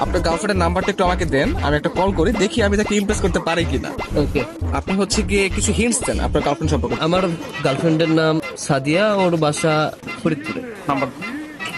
আপনার গার্লফ্রেন্ডের নাম্বারটা একটু আমাকে দেন, আমি একটা কল করি, দেখি আমি তাকে ইমপ্রেস করতে পারি কিনা। ওকে। আপনি হচ্ছে গিয়ে কিছু হিন্টস দেন আপনার গার্লফ্রেন্ড সম্পর্কে। আমার গার্লফ্রেন্ডের নাম সাদিয়া, ওর বাসা ফরিদপুরে। নাম্বার।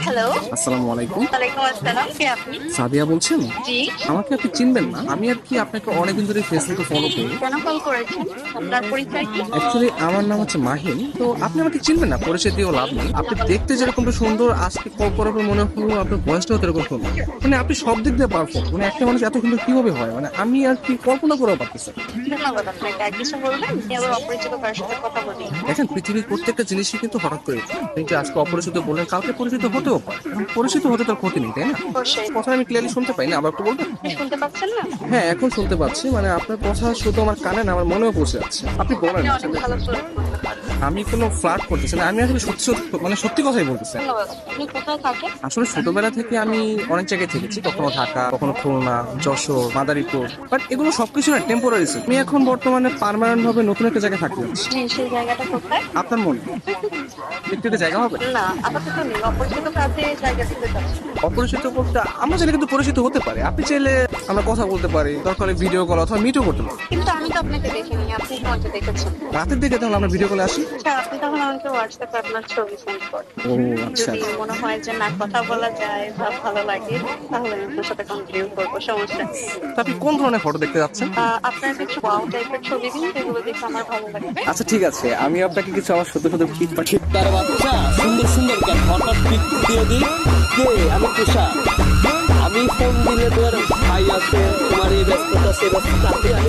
হ্যালো। আসসালামু আলাইকুম। ওয়ালাইকুম আসসালাম, কে আপনি? সাদিয়া বলছেন? জি। আমাকে আপনি চিনবেন না, আমি আর কি আপনাকে অনেকদিন ধরে ফেসবুকে ফলো করি। কেন কল করেছেন? আপনার পরিচয় কি? অ্যাকচুয়ালি আমার নাম হচ্ছে মাহিন, তো আপনি আমাকে চিনবেন না, পরিচয় দিয়েও লাভ নেই। আপনি দেখতে যেরকমটা সুন্দর, আজকে কল করার পর মনে হলো আপনার বয়সটাও এরকম সুন্দর। মানে আপনি সব দিক দিয়ে পারফেক্ট, মানে একটা মানুষ এত সুন্দর কিভাবে হয়, মানে আমি আর কি কল্পনা করেও পারতেছি না। ধন্যবাদ আপনাকে। আর কিছু বলবেন? আমি আবার অপরিচিত কারোর সাথে কথা বলি। দেখেন, পৃথিবীর প্রত্যেকটা জিনিসই কিন্তু হঠাৎ করে হয়। আপনি যে আজকে অপরিচিত বললেন, কালকে পরিচিত হতেও পারে। এখন পরিচিত হতে তার ক্ষতি নেই, তাই না? অবশ্যই। কথা আমি ক্লিয়ারলি শুনতে পাই না, আবার একটু বলবেন? শুনতে পাচ্ছেন না? হ্যাঁ, এখন শুনতে পাচ্ছি। মানে আপনার কথা শুধু আমার কানে না, আমার মনেও পৌঁছে যাচ্ছে। আপনি বলেন। আপনি অনেক ভালো ফ্লার্ট করতে পারেন। আমি কোনো ফ্লার্ট করতেছি না, আমি আসলে সত্যি সত্যি, মানে সত্যি কথাই বলতেছি। ধন্যবাদ। আপনি কোথায় থাকেন? আসলে ছোটবেলা থেকে আমি অনেক জায়গায় থেকেছি, কখনো ঢাকা, কখনো খুলনা, যশোর, মাদারীপুর, বাট এগুলো সবকিছু না টেম্পোরারি। আমি এখন বর্তমানে পার্মানেন্ট ভাবে নতুন একটা জায়গায় থাকতে যাচ্ছি। জি, সেই জায়গাটা কোথায়? আপনার মনে একটু একটা জায়গা হবে? না, আপাতত নেই। অপরিচিত কাজে জায়গা থেকে যাচ্ছি। অপরিচিত বলতে আমরা চাইলে কিন্তু পরিচিত হতে পারি। আপনি চাইলে আমরা কথা বলতে পারি, দরকার হলে ভিডিও কল অথবা মিটও করতে পারি। কিন্তু আমি তো আপনাকে দেখিনি, আপনি আমাকে দেখেছেন। রাতের দিকে তাহলে আমরা ভিডিও কলে আসি। আচ্ছা, আপনি তখন আমাকে হোয়াটসঅ্যাপে আপনার ছবি সেন্ড করেন। ও আচ্ছা। যদি মনে হয় যে না, কথা বলা যায় বা ভালো লাগে, তাহলে আমি আপনার সাথে কন্টিনিউ করবো, সমস্যা নেই। তা আপনি কোন ধরনের ফটো দেখতে যাচ্ছেন? আপনার কিছু ওয়াও টাইপের ছবি দিন, যেগুলো দেখে আমার ভালো লাগবে। আচ্ছা ঠিক আছে, আমি আপনাকে কিছু আমার সত্য সত্য পিক পাঠিয়ে। তার বাচ্চা সুন্দর সুন্দর কেন হঠাৎ পিক দিয়ে দিই। কে? আমি তুষার। আমি ফোন দিলে তোর ভাই আছে, তোমার এই ব্যস্ততা সে ব্যস্ততা,